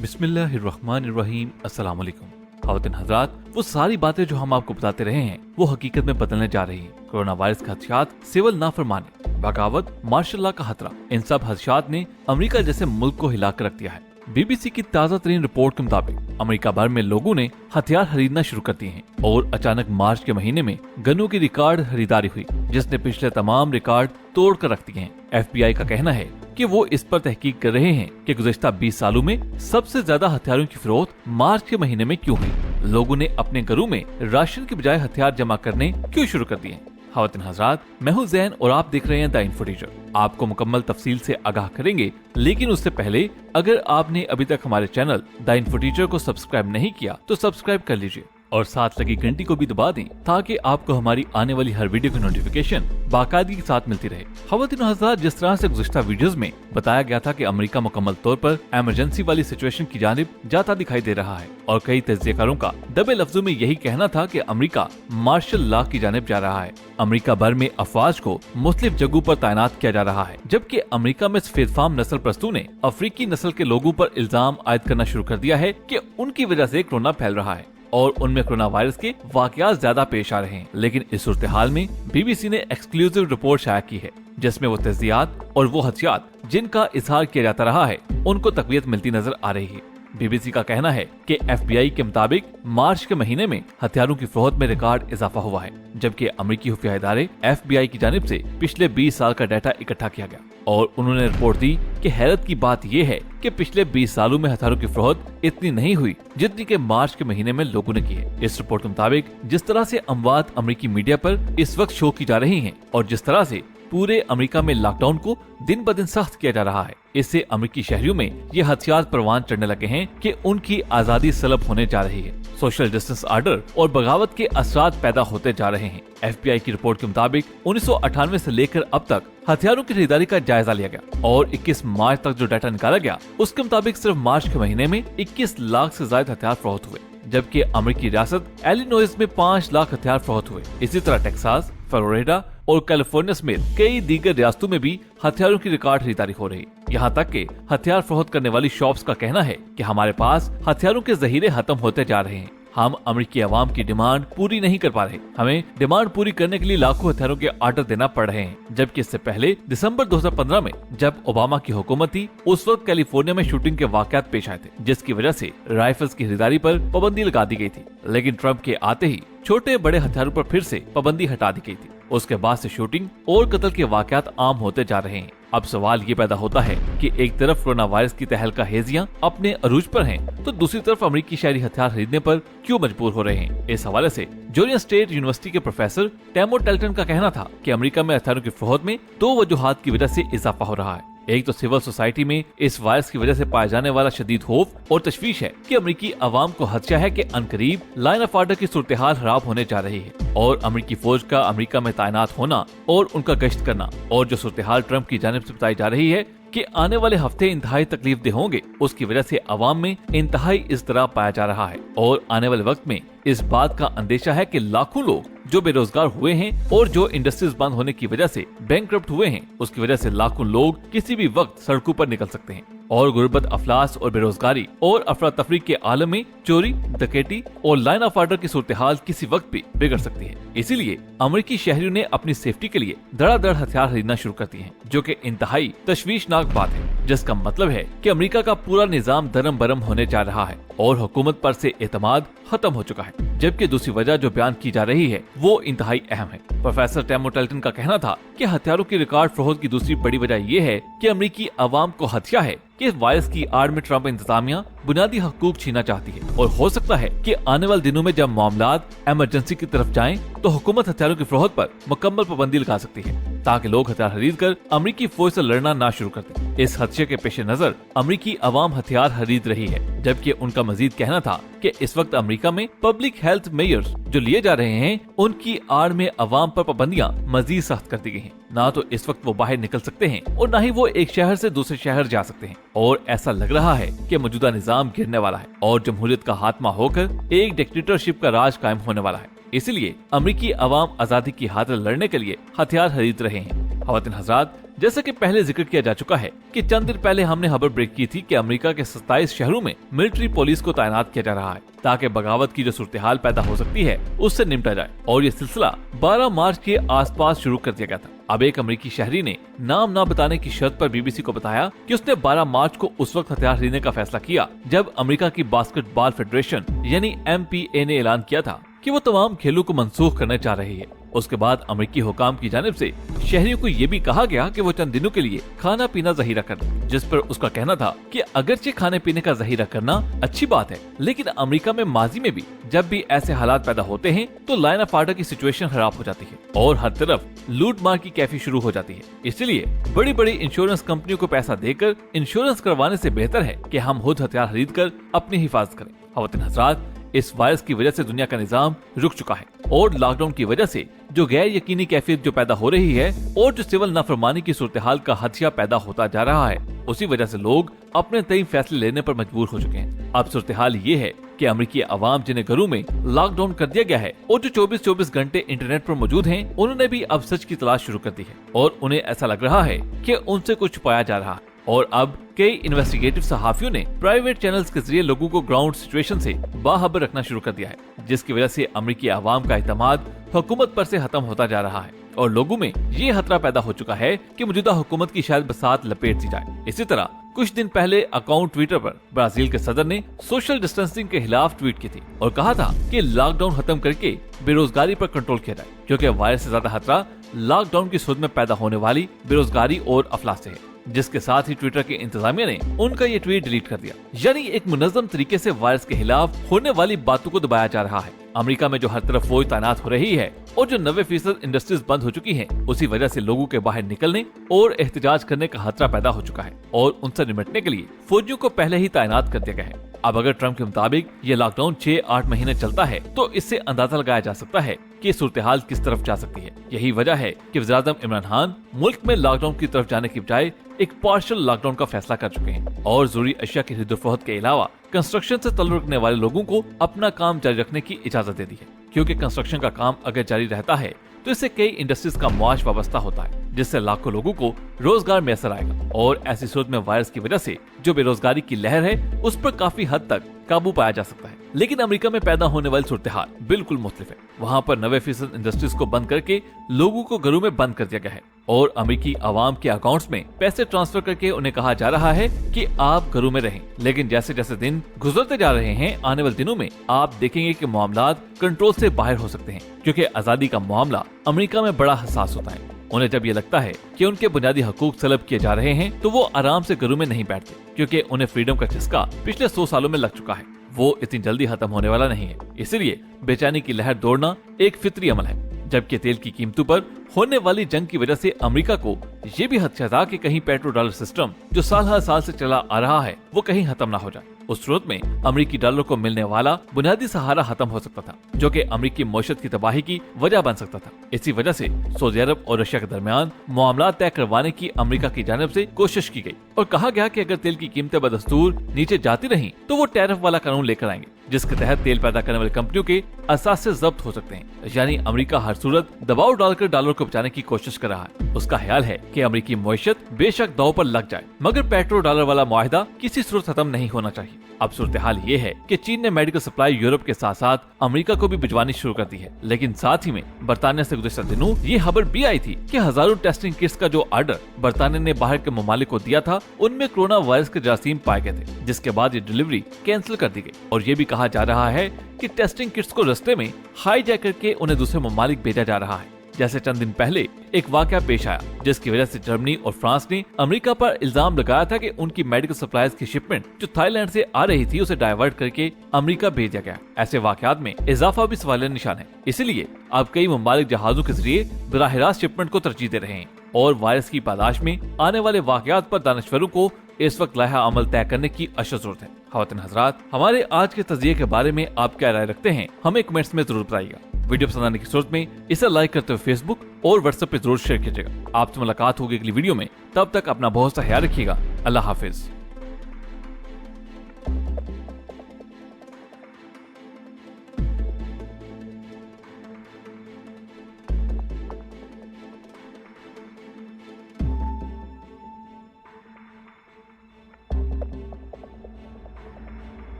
बिस्मिल्लाहिर्रहमानिर्रहीम। अस्सलाम वालेकुम। ख़वातीन हज़रात, वो सारी बातें जो हम आपको बताते रहे हैं वो हकीकत में बदलने जा रही हैं। कोरोना वायरस के खदशात, सिविल नाफरमानी, बगावत, मार्शल लॉ का खतरा, इन सब खदशात ने अमेरिका जैसे मुल्क को हिला कर रख दिया है। बीबीसी की ताज़ा तरीन रिपोर्ट के मुताबिक अमेरिका भर में लोगों ने हथियार खरीदना शुरू कर दिए हैं और अचानक मार्च के महीने में गनों की रिकॉर्ड खरीदारी हुई, जिसने पिछले तमाम रिकॉर्ड तोड़ कर रख दिए हैं। FBI का कहना है कि वो इस पर तहकीक कर रहे हैं कि गुज़िश्ता 20 सालों में सबसे ज्यादा हथियारों की फरोख्त मार्च के महीने में क्यों हुई। लोगों ने अपने घरों में राशन के बजाय हथियार जमा करने क्यों शुरू कर दिए। ख़वातीन हज़रात, मैं हूं ज़ैन और आप देख रहे हैं द इन्फो टीचर। आपको मुकम्मल तफसील से आगाह करेंगे, लेकिन उससे पहले अगर आपने अभी तक हमारे चैनल द इन्फो टीचर को सब्सक्राइब नहीं किया तो सब्सक्राइब कर लीजिए और साथ लगी घंटी को भी दबा दें ताकि आपको हमारी आने वाली हर वीडियो की नोटिफिकेशन बाकायदगी के साथ मिलती रहे। ख़वातीन हज़रात, जिस तरह से गुज़िश्ता वीडियोस में बताया गया था कि अमेरिका मुकम्मल तौर पर इमरजेंसी वाली सिचुएशन की जानिब जाता दिखाई दे रहा है और कई तज्ज़ियाकारों का दबे लफ्जों में यही कहना था कि अमेरिका मार्शल लॉ की जानिब जा रहा है। अमेरिका भर में अफवाज को मुख्तलिफ जगहों पर तैनात किया जा रहा है, जबकि अमेरिका में सफेदफाम नस्ल परस्तों ने अफ्रीकी नस्ल के लोगों पर इल्जाम आयद करना शुरू कर दिया है कि उनकी वजह से कोरोना फैल रहा है और उनमें कोरोना वायरस के वाकयात ज्यादा पेश आ रहे हैं। लेकिन इस सूरत हाल में बीबीसी ने एक्सक्लूसिव रिपोर्ट शाया की है, जिसमें वो तज्ज़ियात और वो हदसियात जिनका इजहार किया जाता रहा है उनको तक़वियत मिलती नजर आ रही है। बीबीसी का कहना है कि FBI के मुताबिक मार्च के महीने में हथियारों की फरोख्त में रिकॉर्ड इजाफा हुआ है, जबकि अमेरिकी खुफिया इदारे FBI की जानिब से पिछले 20 साल का डाटा इकट्ठा किया गया और उन्होंने रिपोर्ट दी कि हैरत की बात यह है कि पिछले 20 सालों में हथियारों की फरोख्त इतनी नहीं हुई जितनी के मार्च के महीने में लोगों ने की है। इस रिपोर्ट के मुताबिक जिस तरह से अमवात अमेरिकी मीडिया पर इस वक्त शो की जा रही है और जिस तरह से पूरे अमेरिका में लॉकडाउन को दिन ब दिन सख्त किया जा रहा है, इससे अमेरिकी शहरियों में ये हथियार परवान चढ़ने लगे हैं कि उनकी आजादी सलब होने जा रही है। सोशल डिस्टेंस आर्डर और बगावत के असरात पैदा होते जा रहे हैं। FBI की रिपोर्ट के मुताबिक 1998 से लेकर अब तक हथियारों की खरीदारी का जायजा लिया गया और 21 मार्च तक जो डाटा निकाला गया उसके मुताबिक सिर्फ मार्च के महीने में 21 लाख से ज्यादा हथियार फरोख्त हुए, जबकि अमेरिकी रियासत इलिनॉइस में 5 लाख हथियार फरोख्त हुए। इसी तरह टेक्सास, फ्लोरिडा और कैलिफोर्निया समेत कई दीगर रियासतों में भी हथियारों की रिकॉर्ड खरीदारी हो रही। यहाँ तक कि हथियार फरोख्त करने वाली शॉप्स का कहना है कि हमारे पास हथियारों के जहीरे खत्म होते जा रहे हैं, हम अमेरिकी अवाम की डिमांड पूरी नहीं कर पा रहे, हमें डिमांड पूरी करने के लिए लाखों हथियारों के ऑर्डर देना पड़ रहे हैं। जबकि इससे पहले दिसंबर 2015 में जब ओबामा की हुकूमत थी, उस वक्त कैलिफोर्निया में शूटिंग के वाकयात पेश आए थे, जिसकी वजह से राइफल्स की खरीदारी पर पाबंदी लगा दी गई थी। लेकिन ट्रंप के आते ही छोटे बड़े हथियारों पर फिर से पाबंदी हटा दी गई थी। उसके बाद से शूटिंग और कत्ल के वाकयात आम होते जा रहे हैं। अब सवाल ये पैदा होता है कि एक तरफ कोरोना वायरस की तहलका हेजियां अपने अरूज पर हैं, तो दूसरी तरफ अमेरिकी शहरी हथियार खरीदने पर क्यों मजबूर हो रहे हैं। इस हवाले से जॉर्जिया स्टेट यूनिवर्सिटी के प्रोफेसर टैमो टेल्टन का कहना था कि अमेरिका में हथियारों की फरोख्त में 2 वजूहात की वजह से इजाफा हो रहा है। एक तो सिविल सोसाइटी में इस वायरस की वजह से पाए जाने वाला शदीद खौफ और तशवीश है कि अमेरिकी अवाम को खदशा है कि अनकरीब लाइन ऑफ ऑर्डर की सूरत हाल खराब होने जा रही है और अमेरिकी फौज का अमेरिका में तैनात होना और उनका गश्त करना और जो सूरत हाल ट्रंप की जानिब से बताई जा रही है कि आने वाले हफ्ते इंतहाई तकलीफ दे होंगे, उसकी वजह से अवाम में इंतहाई इज़्तिराब पाया जा रहा है और आने वाले वक्त में इस बात का अंदेशा है कि लाखों लोग जो बेरोजगार हुए हैं और जो इंडस्ट्रीज बंद होने की वजह से बैंकरप्ट हुए हैं, उसकी वजह से लाखों लोग किसी भी वक्त सड़कों पर निकल सकते हैं और गुर्बत, अफलास और बेरोजगारी और अफरा तफरी के आलम में चोरी, डकैती और लाइन ऑफ ऑर्डर की सूरत हाल किसी वक्त भी बिगड़ सकती है। इसीलिए अमेरिकी शहरियों ने अपनी सेफ्टी के लिए धड़ाधड़ हथियार खरीदना शुरू कर दिए हैं, जो कि इंतहाई तशवीशनाक बात है, जिसका मतलब है कि अमेरिका का पूरा निजाम दरम बरम होने जा रहा है और हुकूमत पर से एतमाद खत्म हो चुका है। जबकि दूसरी वजह जो बयान की जा रही है वो इंतहाई अहम है। प्रोफेसर टैमो टेल्टन का कहना था कि हथियारों की रिकॉर्ड फरोख्त की दूसरी बड़ी वजह ये है कि अमेरिकी अवाम को खदशा है कि इस वायरस की आड़ में ट्रंप इंतजामिया बुनियादी हकूक छीनना चाहती है और हो सकता है कि आने वाले दिनों में जब मामलात इमरजेंसी की तरफ जाएं तो हुकूमत हथियारों की फरोख्त पर मुकम्मल पाबंदी लगा सकती है ताकि लोग हथियार खरीद कर अमेरिकी फौज से लड़ना ना शुरू कर दें। इस खदशे के पेश नजर अमेरिकी अवाम हथियार खरीद रही है, जबकि उनका मजीद कहना था कि इस वक्त अमेरिका में पब्लिक हेल्थ मेजर्स जो लिए जा रहे हैं उनकी आड़ में अवाम पर पाबंदियां मजीद सख्त कर दी गई हैं। ना तो इस वक्त वो बाहर निकल सकते हैं और न ही वो एक शहर से दूसरे शहर जा सकते हैं और ऐसा लग रहा है कि मौजूदा निजाम गिरने वाला है और जमहूरियत का खात्मा होकर एक डिक्टेटरशिप का राज कायम होने वाला है। इसलिए अमेरिकी अवाम आजादी की खातिर लड़ने के लिए हथियार खरीद रहे हैं। ख़वातीन हज़रात, जैसे कि पहले जिक्र किया जा चुका है कि चंद दिन पहले हमने खबर ब्रेक की थी कि अमेरिका के 27 शहरों में मिलिट्री पुलिस को तैनात किया जा रहा है ताकि बगावत की जो सूरत हाल पैदा हो सकती है उससे निपटा जाए। और ये सिलसिला 12 मार्च के आसपास शुरू कर दिया गया था। अब एक अमेरिकी शहरी ने नाम ना बताने की शर्त पर बीबीसी को बताया कि उसने 12 मार्च को उस वक्त हथियार खरीदने का फैसला किया जब अमेरिका की बास्केटबॉल फेडरेशन यानी MPA ने ऐलान किया था कि वो तमाम खेलों को मंसूख करने जा रही है। उसके बाद अमेरिकी हुकाम की जानिब से शहरियों को ये भी कहा गया कि वो चंद दिनों के लिए खाना पीना ज़हीरा कर दें, जिस पर उसका कहना था कि अगरचे खाने पीने का ज़हीरा करना अच्छी बात है, लेकिन अमेरिका में माजी में भी जब भी ऐसे हालात पैदा होते हैं तो लाइन ऑफ ऑर्डर की सिचुएशन खराब हो जाती है और हर तरफ लूट मार की कैफी शुरू हो जाती है। इसलिए बड़ी बड़ी इंश्योरेंस कंपनियों को पैसा देकर इंश्योरेंस करवाने से बेहतर है कि हम खुद हथियार खरीद कर अपनी हिफाजत करें। ख़वातीन हज़रात, इस वायरस की वजह से दुनिया का निजाम रुक चुका है और लॉकडाउन की वजह से जो गैर यकीनी कैफियत जो पैदा हो रही है और जो सिविल नाफरमानी की सूरत हाल का हदशा पैदा होता जा रहा है, उसी वजह से लोग अपने तय फैसले लेने पर मजबूर हो चुके हैं। अब सूरत हाल ये है कि अमेरिकी अवाम जिन्हें घरों में लॉकडाउन कर दिया गया है और जो 24-24 घंटे इंटरनेट पर मौजूद हैं, उन्होंने भी अब सच की तलाश शुरू कर दी है और उन्हें ऐसा लग रहा है कि उनसे कुछ छुपाया जा रहा है। और अब कई इन्वेस्टिगेटिव सहाफियों ने प्राइवेट चैनल्स के जरिए लोगों को ग्राउंड सिचुएशन से बाखबर रखना शुरू कर दिया है, जिसकी वजह से अमेरिकी आवाम का एतमाद हुकूमत पर से खत्म होता जा रहा है और लोगों में ये खतरा पैदा हो चुका है कि मौजूदा हुकूमत की शायद बसात लपेट दी जाए। इसी तरह कुछ दिन पहले अकाउंट ट्विटर पर ब्राजील के सदर ने सोशल डिस्टेंसिंग के खिलाफ ट्वीट की थी और कहा था कि लॉकडाउन खत्म करके बेरोजगारी पर कंट्रोल किया जाए, क्योंकि वायरस से ज्यादा खतरा लॉकडाउन की सूरत में पैदा होने वाली बेरोजगारी और अफलास से है। जिसके साथ ही ट्विटर के इंतजामिया ने उनका ये ट्वीट डिलीट कर दिया। यानी एक मुनज़्ज़म तरीके से वायरस के खिलाफ होने वाली बातों को दबाया जा रहा है। अमेरिका में जो हर तरफ फौज तैनात हो रही है और जो 90% इंडस्ट्रीज बंद हो चुकी हैं, उसी वजह से लोगों के बाहर निकलने और एहतजाज करने का खतरा पैदा हो चुका है और उनसे निपटने के लिए फौजियों को पहले ही तैनात कर दिया गया है। अब अगर ट्रम्प के मुताबिक ये लॉकडाउन 6-8 महीने चलता है तो इससे अंदाजा लगाया जा सकता है कि सूरत हाल किस तरफ जा सकती है। यही वजह है कि वज़ीर-ए-आज़म इमरान खान मुल्क में लॉकडाउन की तरफ जाने की बजाय एक पार्शियल लॉकडाउन का फैसला कर चुके हैं और जरूरी अशिया की खरीद-ओ-फरोख्त के अलावा कंस्ट्रक्शन से ताल्लुक रखने वाले लोगों को अपना काम जारी रखने की इजाजत दे दी है, क्योंकि कंस्ट्रक्शन का काम अगर जारी रहता है तो इससे कई इंडस्ट्रीज का मुआश वाबस्ता होता है, जिससे लाखों लोगों को रोजगार मैसर आएगा और ऐसी सूरत में वायरस की वजह से जो बेरोजगारी की लहर है उस पर काफी हद तक काबू पाया जा सकता है। लेकिन अमेरिका में पैदा होने वाली सूरत हाल बिल्कुल मुख्तलिफ है। वहाँ पर 90% इंडस्ट्रीज को बंद करके लोगों को घरों में बंद कर दिया गया है और अमेरिकी आवाम के अकाउंट्स में पैसे ट्रांसफर करके उन्हें कहा जा रहा है कि आप घरों में रहें। लेकिन जैसे जैसे दिन गुजरते जा रहे हैं, आने वाले दिनों में आप देखेंगे कि मामलात कंट्रोल से बाहर हो सकते हैं, क्योंकि आजादी का मामला अमेरिका में बड़ा हसास होता है। उन्हें जब ये लगता है कि उनके बुनियादी हकूक तलब किए जा रहे हैं तो वो आराम से घरों में नहीं बैठते, क्योंकि उन्हें फ्रीडम का चस्का पिछले 100 सालों में लग चुका है। वो इतनी जल्दी खत्म होने वाला नहीं है, इसलिए बेचैनी की लहर दौड़ना एक फितरी अमल है। जबकि तेल की कीमतों पर होने वाली जंग की वजह से अमेरिका को ये भी खदशा था कि कहीं पेट्रो डॉलर सिस्टम जो साल हर साल से चला आ रहा है वो कहीं खत्म ना हो जाए। उस सूरत में अमेरिकी डॉलर को मिलने वाला बुनियादी सहारा खत्म हो सकता था, जो कि अमेरिकी मईशत की तबाही की वजह बन सकता था। इसी वजह से सऊदी अरब और रशिया के दरमियान मामला तय करवाने की अमेरिका की जानिब से कोशिश की गई और कहा गया कि अगर तेल की कीमतें बदस्तूर नीचे जाती रहीं तो वो टैरिफ वाला कानून लेकर आएंगे, जिसके तहत तेल पैदा करने वाली कंपनियों के असास से जब्त हो सकते हैं। यानी अमेरिका हर सूरत दबाव डालकर डॉलर को बचाने की कोशिश कर रहा है। उसका ख्याल है कि अमेरिकी मईशत बेशक दांव पर लग जाए, मगर पेट्रो डॉलर वाला मुआहिदा किसी सूरत खत्म नहीं होना चाहिए। अब सूरत हाल ये है कि चीन ने मेडिकल सप्लाई यूरोप के साथ साथ अमेरिका को भी भिजवानी शुरू कर दी है। लेकिन साथ ही में बरतानिया से गुज़श्ता दिनों ये खबर भी आई थी कि हजारों टेस्टिंग किट्स का जो ऑर्डर बरतानिया ने बाहर के ममालिक को दिया था, उनमें कोरोना वायरस के जरासीम पाए गए थे, जिसके बाद ये डिलीवरी कैंसिल कर दी गई। और ये भी कहा जा रहा है कि टेस्टिंग किट्स को रास्ते में हाईजैक करके उन्हें दूसरे ममालिक भेजा जा रहा है। जैसे चंद दिन पहले एक वाकया पेश आया, जिसकी वजह से जर्मनी और फ्रांस ने अमेरिका पर इल्जाम लगाया था कि उनकी मेडिकल सप्लाईज की शिपमेंट जो थाईलैंड से आ रही थी उसे डाइवर्ट करके अमेरिका भेज दिया गया। ऐसे वाकयात में इजाफा भी सवालिया निशान है। इसीलिए अब कई ममालिक जहाजों के जरिए बराह रास्त शिपमेंट को तरजीह दे रहे हैं और वायरस की पादाश में आने वाले वाकयात पर दानिशवरों को इस वक्त लाहा अमल तय करने की अशद जरूरत है। ख़वातीन हज़रात, हमारे आज के तज़किये के बारे में आप क्या राय रखते हैं, हमें कमेंट्स में जरूर बताइएगा। वीडियो पसंद आने की सूरत में इसे लाइक करते हुए फेसबुक और व्हाट्सएप पे जरूर शेयर कीजिएगा। आपसे मुलाकात होगी अगली वीडियो में, तब तक अपना बहुत सा ख्याल रखिएगा। अल्लाह हाफिज।